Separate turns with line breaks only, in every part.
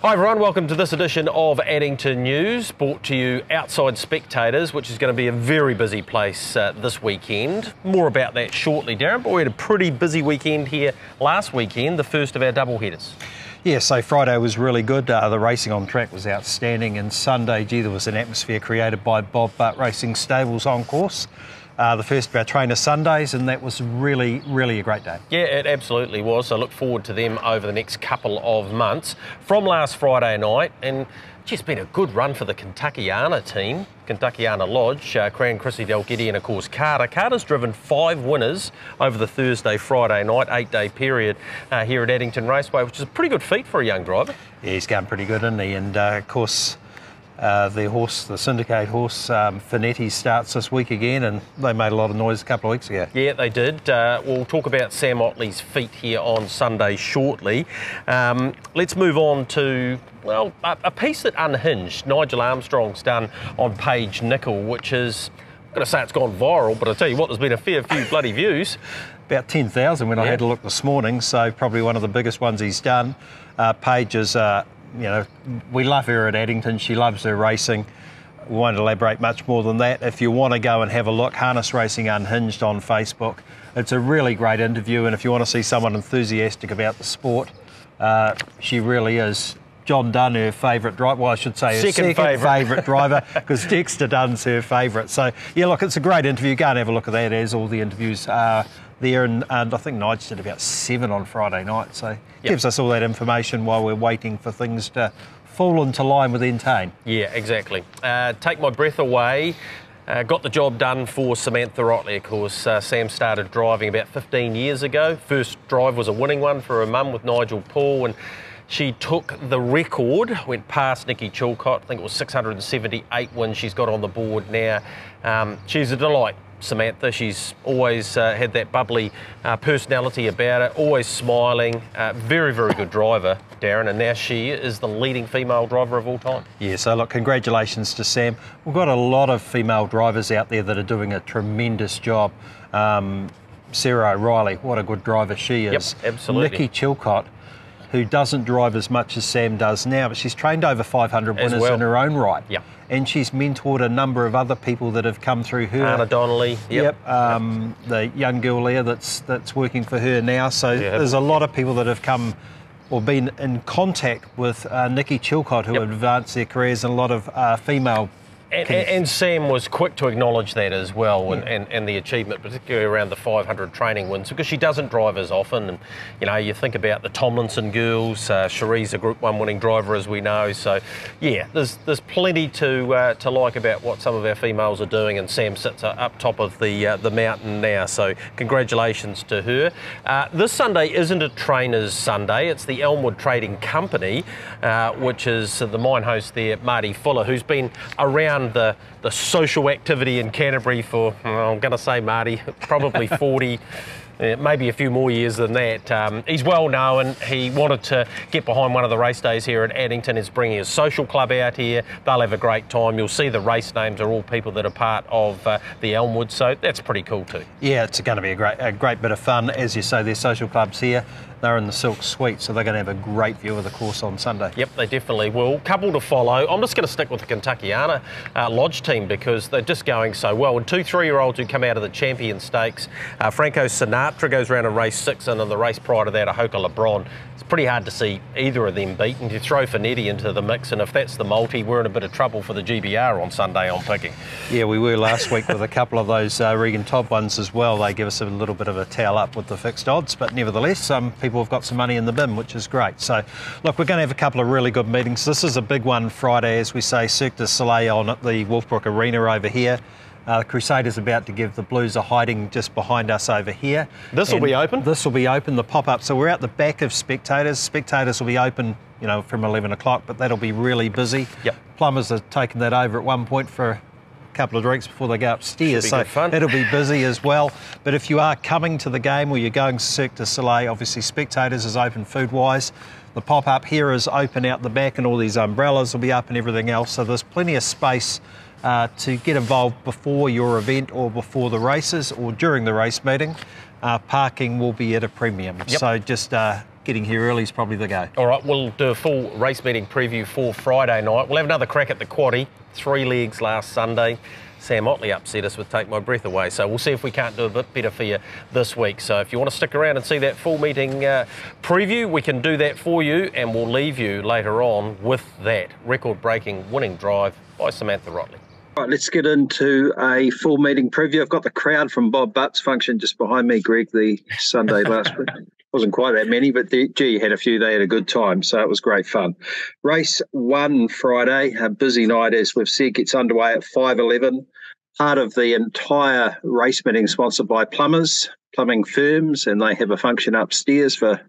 Hi everyone, welcome to this edition of Addington News, brought to you outside Spectators, which is going to be a very busy place this weekend. More about that shortly, Darren, but we had a pretty busy weekend here last weekend, the first of our double headers.
Yeah, so Friday was really good. The racing on track was outstanding, and Sunday, there was an atmosphere created by Bob Butt Racing Stables on course. The first of our trainer Sundays, and that was really a great day.
Yeah, it absolutely was. I look forward to them over the next couple of months. From last Friday night, and just been a good run for the Kentuckiana team, Kentuckiana Lodge, Cran, Chrissy Delgiddy and of course Carter. Carter's driven 5 winners over the Thursday, Friday night, 8-day period here at Addington Raceway, which is a pretty good feat for a young driver. Yeah,
he's going pretty good, isn't he? And of course, the Syndicate horse, Finetti, starts this week again, and they made a lot of noise a couple of weeks ago.
Yeah, they did. We'll talk about Sam Ottley's feat here on Sunday shortly. Let's move on to, well, a piece that unhinged Nigel Armstrong's done on Page Nickel, which is, I'm going to say it's gone viral, but I tell you what, there's been a fair few bloody views.
About 10,000 when I had a look this morning, so probably one of the biggest ones he's done. Page is... you know, we love her at Addington. She loves her racing. We won't elaborate much more than that. If you want to go and have a look, Harness Racing Unhinged on Facebook. It's a really great interview, and if you want to see someone enthusiastic about the sport, she really is. John Dunn, her favourite driver. Well, I should say her second favourite driver, because Dexter Dunn's her favourite. So, yeah, look, it's a great interview. Go and have a look at that, as all the interviews are there. And I think Nige did about 7 on Friday night. So, gives us all that information while we're waiting for things to fall into line with Entain.
Yeah, exactly. Take my breath away. Got the job done for Samantha Ottley, of course. Sam started driving about 15 years ago. First drive was a winning one for her mum with Nigel Paul, and she took the record, went past Nikki Chilcott. I think it was 678 wins she's got on the board now. She's a delight, Samantha. She's always had that bubbly personality about her, always smiling. Very good driver, Darren, and now she is the leading female driver of all time.
Yeah, so look, congratulations to Sam. We've got a lot of female drivers out there that are doing a tremendous job. Sarah O'Reilly, what a good driver she is.
Yep, absolutely.
Nikki Chilcott, who doesn't drive as much as Sam does now, but she's trained over 500 winners in her own right.
Yep.
And she's mentored a number of other people that have come through her.
Anna Donnelly.
The young girl there that's working for her now. So there's a lot of people that have come or been in contact with Nikki Chilcott who have advanced their careers, and a lot of female.
And Sam was quick to acknowledge that as well, and the achievement, particularly around the 500 training wins, because she doesn't drive as often. And you know, you think about the Tomlinson girls. Cherie's a Group 1 winning driver, as we know. So yeah, there's plenty to like about what some of our females are doing, and Sam sits up top of the mountain now. So congratulations to her. This Sunday isn't a trainers' Sunday. It's the Elmwood Trading Company, which is the mine host there, Marty Fuller, who's been around the social activity in Canterbury for, I'm going to say, Marty, probably 40, maybe a few more years than that. He's well known. He wanted to get behind one of the race days here at Addington. He's bringing his social club out here. They'll have a great time. You'll see the race names are all people that are part of the Elmwood, so that's pretty cool too. Yeah,
it's going to be a great bit of fun. As you say, their social club's here. They're in the Silk Suite, so they're going to have a great view of the course on Sunday.
Yep, they definitely will. Couple to follow. I'm just going to stick with the Kentuckiana Lodge team, because they're just going so well. And 2 3-year-olds who come out of the Champion Stakes. Franco Sinatra goes around in race 6, and in the race prior to that, Ahoka LeBron. It's pretty hard to see either of them beaten. You throw Finetti into the mix, and if that's the multi, we're in a bit of trouble for the GBR on Sunday, I'm picking.
Yeah, we were last week with a couple of those Regan Todd ones as well. They give us a little bit of a towel up with the fixed odds, but nevertheless, some people have got some money in the bin, which is great. So, look, we're going to have a couple of really good meetings. This is a big one Friday, as we say, Cirque du Soleil on at the Wolfbrook Arena over here. The Crusaders about to give the Blues a hiding just behind us over here.
This will be open?
This will be open, the pop-up. So we're out the back of Spectators. Spectators will be open, you know, from 11 o'clock, but that'll be really busy.
Yep.
Plumbers are taking that over at one point for a couple of drinks before they go upstairs, so it'll be busy as well. But if you are coming to the game or you're going to Cirque du Soleil, obviously Spectators is open food-wise. The pop-up here is open out the back, and all these umbrellas will be up and everything else, so there's plenty of space to get involved before your event or before the races or during the race meeting. Parking will be at a premium. Yep. So just getting here early is probably the go.
All right, we'll do a full race meeting preview for Friday night. We'll have another crack at the Quaddie. 3 legs last Sunday. Sam Ottley upset us with Take My Breath Away, so we'll see if we can't do a bit better for you this week. So if you want to stick around and see that full meeting preview, we can do that for you, and we'll leave you later on with that record-breaking winning drive by Samantha Ottley.
Right, let's get into a full meeting preview. I've got the crowd from Bob Butt's function just behind me, Greg, the Sunday last week. Wasn't quite that many, but gee, had a few. They had a good time, so it was great fun. Race 1 Friday, a busy night, as we've said, gets underway at 5:11. Part of the entire race meeting sponsored by plumbing firms, and they have a function upstairs for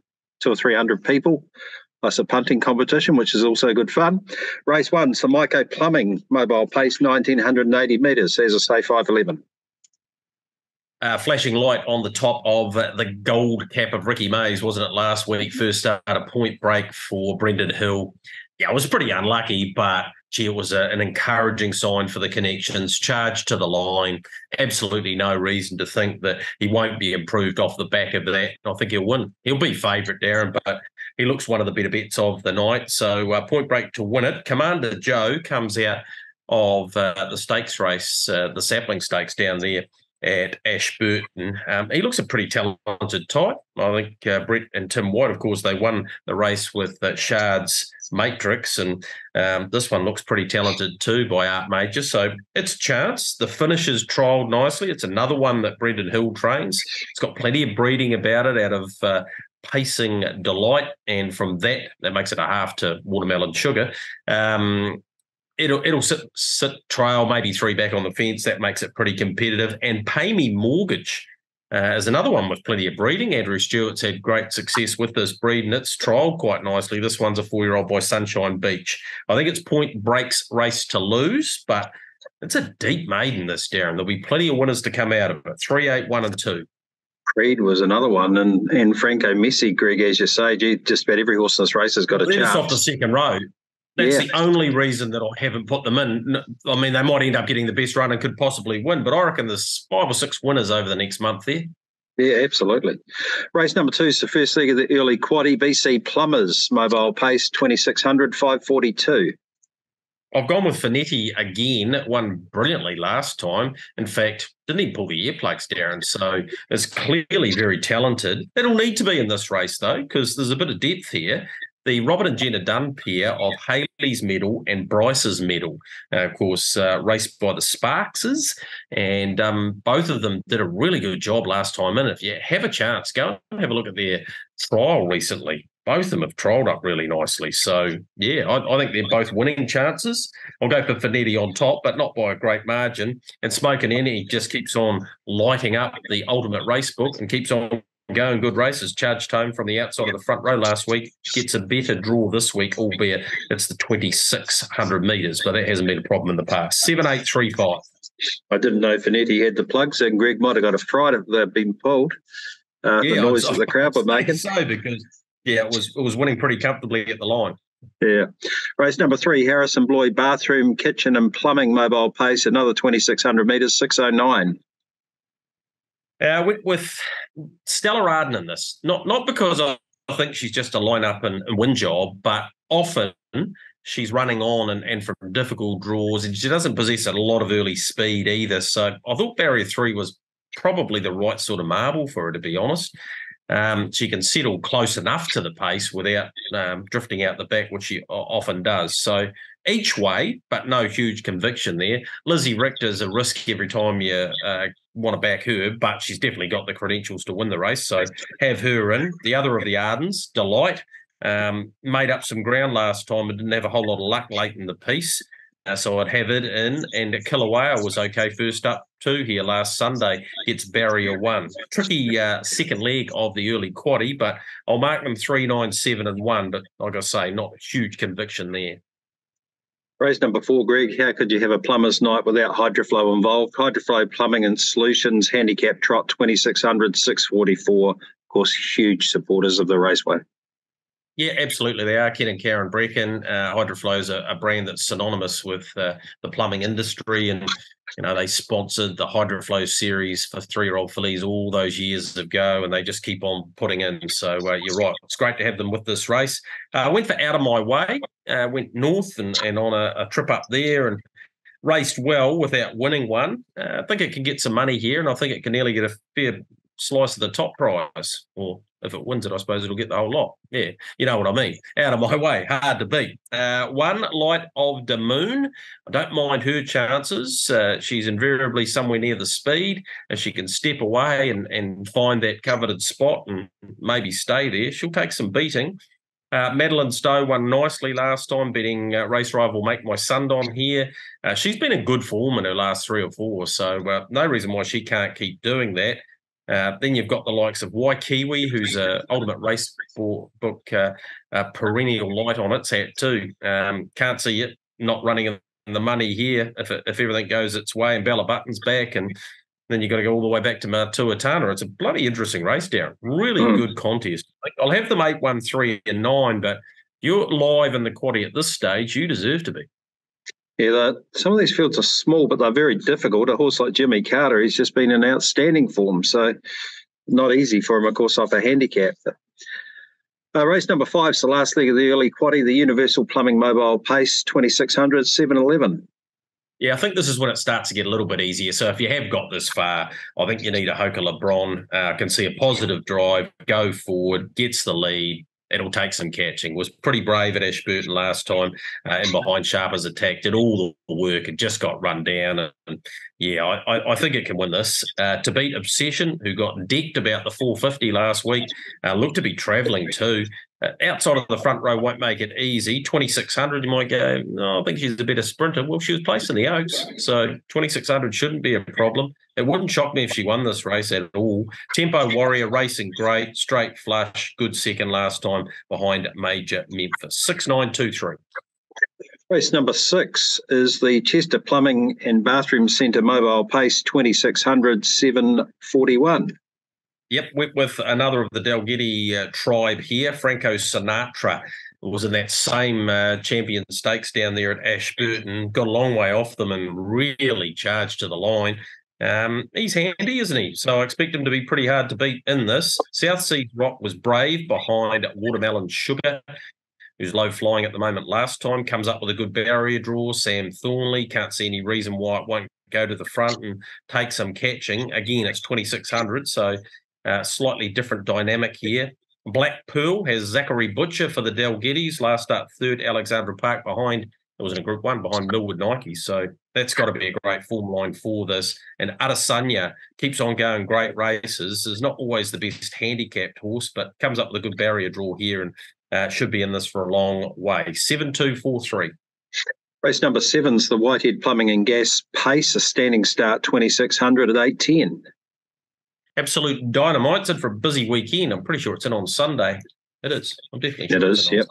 200 or 300 people, plus a punting competition, which is also good fun. Race 1, Samaiko Plumbing, mobile pace 1,980 metres, as I say, 5:11.
Flashing light on the top of the gold cap of Ricky Mays, wasn't it, last week? First start, a point break for Brendan Hill. Yeah, it was pretty unlucky, but gee, it was an encouraging sign for the connections. Charged to the line. Absolutely no reason to think that he won't be improved off the back of that. I think he'll win. He'll be favourite, Darren, but he looks one of the better bets of the night. So point break to win it. Commander Joe comes out of the stakes race, the Sapling Stakes down there at Ashburton. He looks a pretty talented type. I think Brett and Tim White, of course, they won the race with Shard's Matrix, and this one looks pretty talented too by Art Major. So it's a chance. The finish is trialled nicely. It's another one that Brendan Hill trains. It's got plenty of breeding about it out of Pacing Delight, and from that makes it a half to Watermelon Sugar. It'll sit trail, maybe 3 back on the fence. That makes it pretty competitive. And Pay Me Mortgage is another one with plenty of breeding. Andrew Stewart's had great success with this breed, and it's trialled quite nicely. This one's a 4-year-old by Sunshine Beach. I think it's point breaks race to lose, but it's a deep maiden, this, Darren. There'll be plenty of winners to come out of it. 3, 8, 1 and 2.
Creed was another one, and Franco Messi, Greg, as you say, just about every horse in this race has got a chance.
It's off the second row. That's the only reason that I haven't put them in. I mean, they might end up getting the best run and could possibly win, but I reckon there's 5 or 6 winners over the next month there.
Yeah, absolutely. Race number 2 is the first leg of the early Quaddie. BC Plumbers, mobile pace 2,600, 5:42.
I've gone with Finetti again. Won brilliantly last time. In fact, didn't even pull the earplugs, Darren. So it's clearly very talented. It'll need to be in this race, though, because there's a bit of depth here. The Robert and Jenna Dunn pair of Haley's Medal and Bryce's Medal, of course, raced by the Sparkses, and both of them did a really good job last time in. If you have a chance, go and have a look at their trial recently. Both of them have trialled up really nicely. So, yeah, I think they're both winning chances. I'll go for Finetti on top, but not by a great margin. And Smokin' Annie just keeps on lighting up the ultimate race book and keeps on going. Good races. Charged home from the outside of the front row last week. Gets a better draw this week, albeit it's the 2,600 metres, but that hasn't been a problem in the past. 7, 8, 3, 5.
I didn't know Finetti had the plugs, and Greg might have got a fright if they'd been pulled. The noise that the crowd were making.
So, because it was winning pretty comfortably at the line.
Yeah. Race number 3, Harrison Bloy, Bathroom, Kitchen and Plumbing, mobile pace, another 2,600 metres, 6:09.
With Stella Arden in this, not because I think she's just a line-up and win job, but often she's running on and from difficult draws, and she doesn't possess a lot of early speed either. So I thought Barrier 3 was probably the right sort of marble for her, to be honest. She can settle close enough to the pace without drifting out the back, which she often does. So each way, but no huge conviction there. Lizzie Richter's a risk every time you want to back her, but she's definitely got the credentials to win the race. So have her in. The other of the Ardens, Delight, made up some ground last time and didn't have a whole lot of luck late in the piece. So I'd have it in, and Kilauea was okay first up too here last Sunday. Gets Barrier 1. Tricky second leg of the early Quaddie, but I'll mark them 3, 9, 7 and 1, but like I say, not a huge conviction there.
Race number 4, Greg, how could you have a plumber's night without Hydroflow involved? Hydroflow Plumbing and Solutions, handicap trot 2,600, 6:44. Of course, huge supporters of the raceway.
Yeah, absolutely. They are. Ken and Karen Brecken. Hydroflow is a brand that's synonymous with the plumbing industry. And, they sponsored the Hydroflow series for 3-year-old fillies all those years ago, and they just keep on putting in. So you're right. It's great to have them with this race. I went for Out of My Way, went north and on a trip up there and raced well without winning one. I think it can get some money here, and I think it can nearly get a fair slice of the top prize. Or if it wins it, I suppose it'll get the whole lot. Yeah, you know what I mean. Out of My Way, hard to beat. One, Light of the Moon. I don't mind her chances. She's invariably somewhere near the speed. If she can step away and find that coveted spot and maybe stay there, she'll take some beating. Madeline Stowe won nicely last time, beating race rival Make My Sundown here. She's been in good form in her last 3 or 4, so no reason why she can't keep doing that. Then you've got the likes of Waikiwi, who's an ultimate race book, perennial light on its hat too. Can't see it not running in the money here if everything goes its way and Bella Button's back, and then you've got to go all the way back to Matuatana. It's a bloody interesting race, Darren. Really good contest. I'll have them 8, 1, 3, and 9, but you're live in the Quaddie at this stage. You deserve to be.
Yeah, some of these fields are small, but they're very difficult. A horse like Jimmy Carter, he's just been in outstanding form, so not easy for him, of course, off a handicap. Race number 5 is the last leg of the early Quaddie, the Universal Plumbing Mobile Pace, 2600, 7:11.
Yeah, I think this is when it starts to get a little bit easier. So if you have got this far, I think you need a Hoka LeBron. Can see a positive drive, go forward, gets the lead. It'll take some catching. Was pretty brave at Ashburton last time, and behind Sharper's attack, did all the work and just got run down. And yeah, I think it can win this. To beat Obsession, who got decked about the 450 last week, looked to be travelling too. Outside of the front row won't make it easy. 2600, you might go, no, I think she's a better sprinter. Well, she was placed in the Oaks, so 2600 shouldn't be a problem. It wouldn't shock me if she won this race at all. Tempo Warrior racing great, straight flush, good second last time behind Major Memphis. 6923.
Race number 6 is the Chester Plumbing and Bathroom Centre Mobile Pace, 2600, 7:41.
Yep, with another of the Dalgety tribe here, Franco Sinatra was in that same champion stakes down there at Ashburton, got a long way off them and really charged to the line. He's handy, isn't he? So I expect him to be pretty hard to beat in this. South Sea Rock was brave behind Watermelon Sugar, who's low flying at the moment last time, comes up with a good barrier draw. Sam Thornley, can't see any reason why it won't go to the front and take some catching. Again, it's 2600, so slightly different dynamic here. Black Pearl has Zachary Butcher for the Dalgettys. Last start third, Alexandra Park behind. It was in a Group 1 behind Millwood Nike. So that's got to be a great form line for this. And Adesanya keeps on going great races. Is not always the best handicapped horse, but comes up with a good barrier draw here and should be in this for a long way. 7-2-4-3.
Race number 7 is the Whitehead Plumbing and Gas Pace, a standing start, 2600 at 8:10.
Absolute dynamite. And for a busy weekend, I'm pretty sure it's in on Sunday. It is. I'm definitely sure
it is, yep.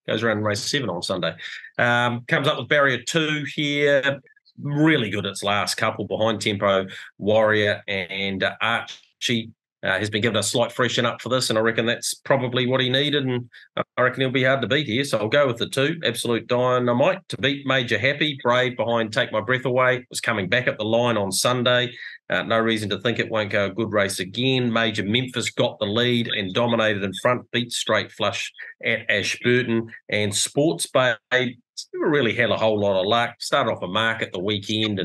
Goes around race 7 on Sunday. Comes up with barrier 2 here. Really good its last couple behind Tempo Warrior and Archie. Has been given a slight freshen up for this, and I reckon that's probably what he needed, and I reckon he'll be hard to beat here, so I'll go with the 2. Absolute dynamite to beat Major Happy. Brave behind Take My Breath Away. Was coming back at the line on Sunday. No reason to think it won't go a good race again. Major Memphis got the lead and dominated in front, beat straight flush at Ashburton. And Sports Babe never really had a whole lot of luck. Started off a mark at the weekend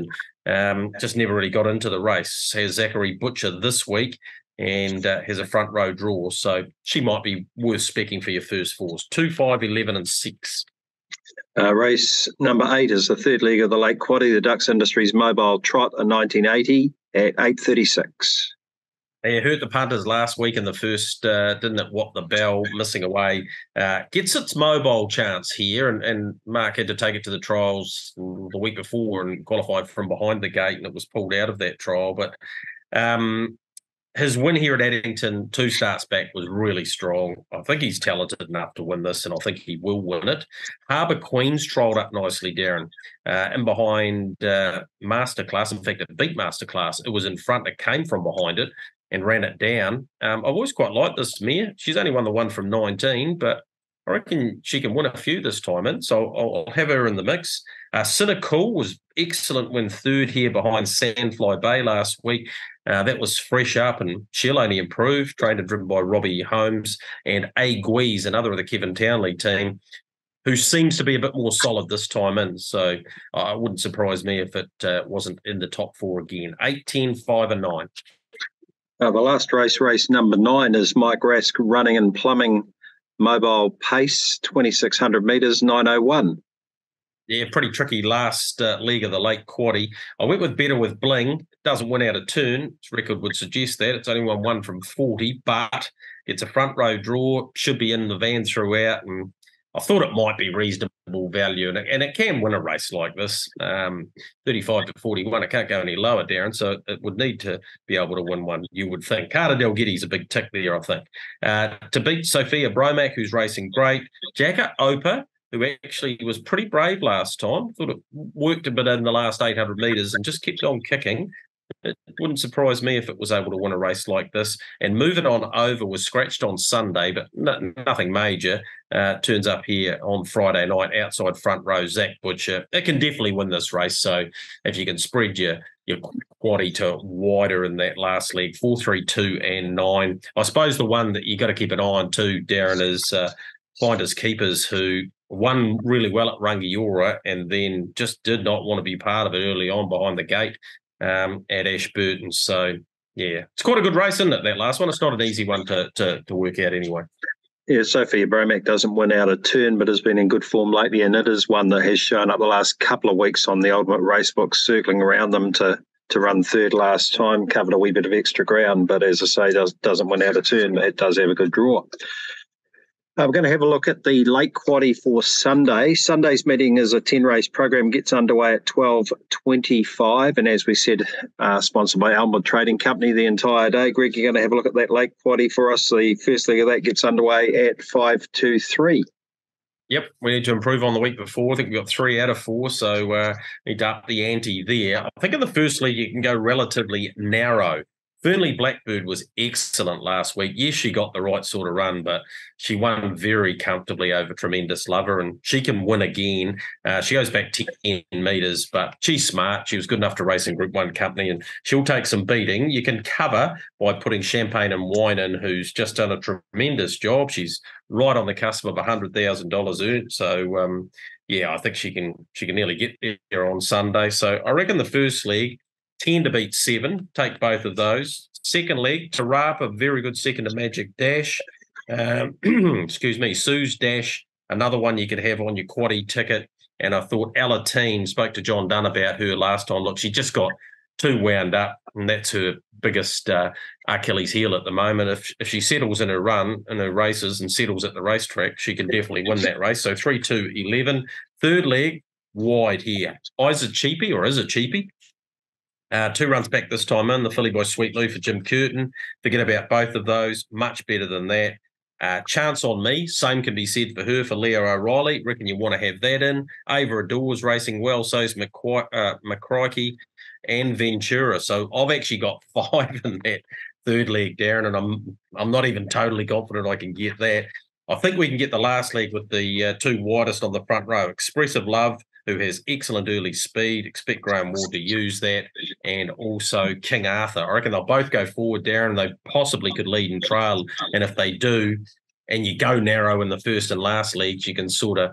and just never really got into the race. Has Zachary Butcher this week and has a front row draw. So she might be worth specking for your first 4s. 2, 5, 11 and 6.
Race number 8 is the third leg of the Lake Quaddie, the Ducks Industries Mobile Trot, a 1980 at 8:36.
You heard the punters last week in the first, didn't it? What the bell, missing away. Gets its mobile chance here, and Mark had to take it to the trials the week before and qualified from behind the gate, and it was pulled out of that trial. But his win here at Addington 2 starts back was really strong. I think he's talented enough to win this, and I think he will win it. Harbour Queen's trolled up nicely, Darren, in behind Masterclass. In fact, it beat Masterclass. It was in front. It came from behind it. and ran it down. I've always quite liked this mare. She's only won the one from 19, but I reckon she can win a few this time in, so I'll have her in the mix. Cool was excellent when third here behind Sandfly Bay last week. That was fresh up, and she'll only improve. Trained and driven by Robbie Holmes, and A. Guiz, another of the Kevin Townley team, who seems to be a bit more solid this time in. So it wouldn't surprise me if it wasn't in the top 4 again. 8, 10, 5 and 9.
The last race number 9, is Mike Rask running and plumbing mobile pace, 2,600 metres, 9:01.
Yeah, pretty tricky last leg of the late Quaddie. I went with Better with Bling. Doesn't win out of turn. Its record would suggest that. It's only won 1 from 40, but it's a front row draw. Should be in the van throughout, and I thought it might be reasonable value, and it can win a race like this. 35 to 41, it can't go any lower, Darren, so it would need to be able to win one, you would think. Carter Delgetti's a big tick there, I think. To beat Sophia Bromack, who's racing great. Jacka Opa, who actually was pretty brave last time. Thought it worked a bit in the last 800 metres and just kept on kicking. It wouldn't surprise me if it was able to win a race like this. And Moving On Over was scratched on Sunday, but nothing major. Turns up here on Friday night outside front row, Zach Butcher. It can definitely win this race. So if you can spread your Quaddie to wider in that last leg, 4, 3, 2 and 9. I suppose the one that you got to keep an eye on too, Darren, is Finders Keepers, who won really well at Rangiora and then just did not want to be part of it early on behind the gate at Ashburton. So, yeah, it's quite a good race, isn't it, that last one? It's not an easy one to work out anyway.
Yeah, Sophia Bromack doesn't win out of turn, but has been in good form lately, and it is one that has shown up the last couple of weeks on the Ultimate Racebook, circling around them to run third last time, covered a wee bit of extra ground, but as I say, doesn't win out of turn, but it does have a good draw. We're going to have a look at the late Quaddie for Sunday. Sunday's meeting is a 10-race program, gets underway at 12:25, and as we said, sponsored by Elmwood Trading Company the entire day. Greg, you're going to have a look at that late Quaddie for us. The first leg of that gets underway at 5:23.
Yep, we need to improve on the week before. I think we got 3 out of 4, so need to up the ante there. I think in the first league you can go relatively narrow. Fernley Blackbird was excellent last week. Yes, she got the right sort of run, but she won very comfortably over Tremendous Lover, and she can win again. She goes back 10 metres, but she's smart. She was good enough to race in Group 1 company, and she'll take some beating. You can cover by putting Champagne and Wine in, who's just done a tremendous job. She's right on the cusp of $100,000 earned. So, yeah, I think she can nearly get there on Sunday. So I reckon the first leg, 10 to beat 7, take both of those. Second leg, Tarapa, very good second to Magic Dash. Excuse me, Sue's Dash, another one you could have on your Quaddie ticket. And I thought Alatine, spoke to John Dunn about her last time. Look, she just got too wound up, and that's her biggest Achilles heel at the moment. If she settles in her run, in her races, and settles at the racetrack, she can definitely win that race. So 3, 2, 11. Third leg, wide here. Is it cheapie? 2 runs back this time in, the filly by Sweet Lou for Jim Curtin. Forget about both of those. Much better than that. Chance on Me, same can be said for her, for Leo O'Reilly. Reckon you want to have that in. Ava Adores racing well, so's McCrikey and Ventura. So I've actually got 5 in that third leg, Darren, and I'm not even totally confident I can get that. I think we can get the last leg with the 2 widest on the front row. Expressive Love, who has excellent early speed. Expect Graham Ward to use that. And also King Arthur. I reckon they'll both go forward, Darren. They possibly could lead and trail. And if they do, and you go narrow in the first and last leagues, you can sort of,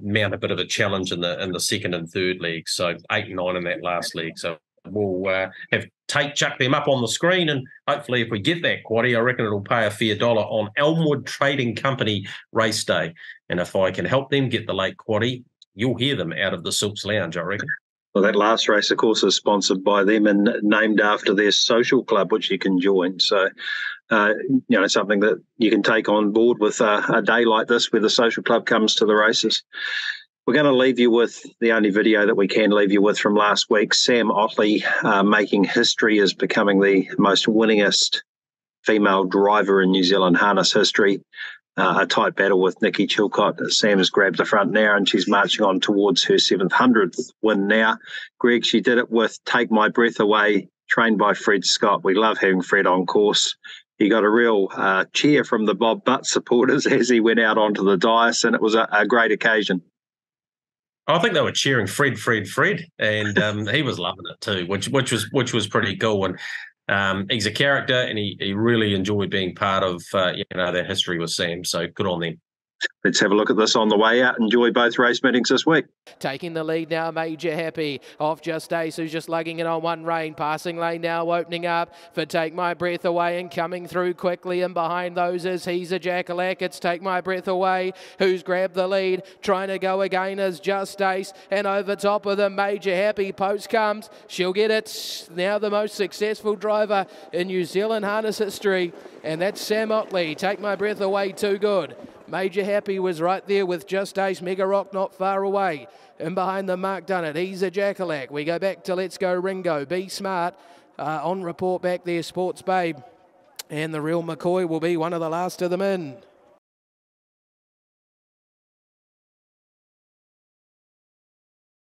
mount a bit of a challenge in the second and third leagues. So 8 and 9 in that last league. So we'll have chuck them up on the screen, and hopefully if we get that Quaddie, I reckon it'll pay a fair dollar on Elmwood Trading Company race day. And if I can help them get the late Quaddie, you'll hear them out of the Silks Lounge, I reckon.
Well, that last race, of course, is sponsored by them and named after their social club, which you can join. So, something that you can take on board with a day like this where the social club comes to the races. We're going to leave you with the only video that we can leave you with from last week. Sam Ottley making history as becoming the most winningest female driver in New Zealand harness history. A tight battle with Nikki Chilcott. Sam has grabbed the front now, and she's marching on towards her 700th win now. Greg, she did it with Take My Breath Away trained by Fred Scott. We love having Fred on course. He got a real cheer from the Bob Butt supporters as he went out onto the dais, and it was a great occasion.
I think they were cheering Fred, and he was loving it too, which was pretty cool. And he's a character, and he really enjoyed being part of that history with Sam. So good on them.
Let's have a look at this on the way out. Enjoy both race meetings this week.
Taking the lead now, Major Happy. Off Just Ace, who's just lugging it on one rein. Passing lane now, opening up for Take My Breath Away and coming through quickly. And behind those is He's a Jackalack. It's Take My Breath Away, who's grabbed the lead. Trying to go again is Just Ace. And over top of them, Major Happy. Post comes. She'll get it. Now the most successful driver in New Zealand harness history. And that's Sam Ottley. Take My Breath Away, too good. Major Happy was right there with Just Ace. Mega Rock not far away. And behind them, Mark Dunnett. He's a Jackalack. We go back to Let's Go Ringo. Be Smart. On report back there, Sports Babe. And the real McCoy will be one of the last of them in.